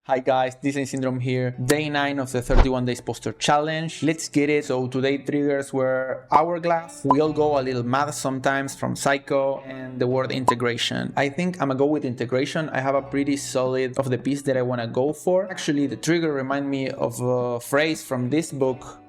Hi guys, Disney Syndrome here. Day 9 of the 31 days poster challenge. Let's get it. So today triggers were hourglass. We all go a little mad sometimes from psycho and the word integration. I think I'm gonna go with integration. I have a pretty solid of the piece that I wanna go for. Actually, the trigger remind me of a phrase from this book,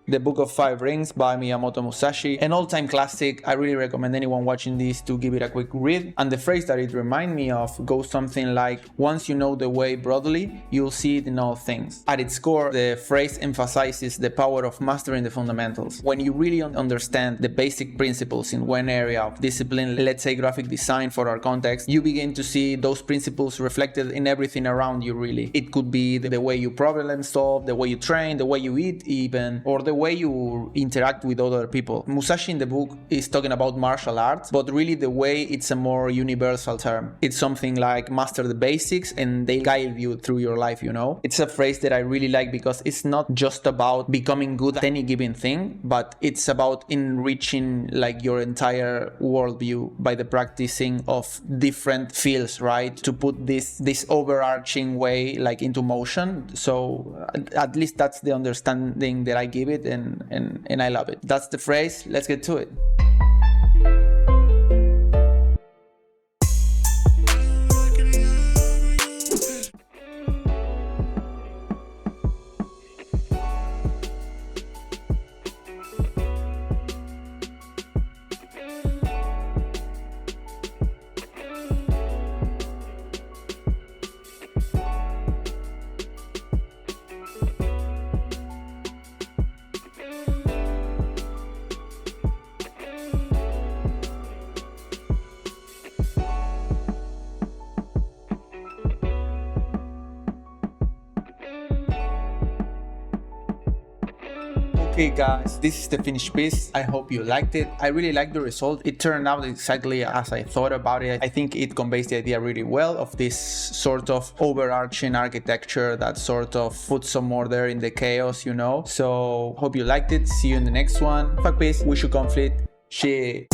The Book of Five Rings by Miyamoto Musashi, an all-time classic. I really recommend anyone watching this to give it a quick read. And the phrase that it reminds me of goes something like, once you know the way broadly, you'll see it in all things. At its core, the phrase emphasizes the power of mastering the fundamentals. When you really understand the basic principles in one area of discipline, let's say graphic design for our context, you begin to see those principles reflected in everything around you really. It could be the way you problem solve, the way you train, the way you eat even, or the way you interact with other people. Musashi in the book is talking about martial arts, but really the way it's a more universal term. It's something like master the basics and they guide you through your life, you know? It's a phrase that I really like because it's not just about becoming good at any given thing, but it's about enriching like your entire worldview by the practicing of different fields, right? To put this overarching way like into motion. So at least that's the understanding that I give it, and I love it. That's the phrase. Let's get to it. Okay guys, this is the finished piece. I hope you liked it. I really liked the result. It turned out exactly as I thought about it. I think it conveys the idea really well of this sort of overarching architecture that sort of puts some order in the chaos, you know? So hope you liked it. See you in the next one. Fuck peace. Wish you conflict. Shit.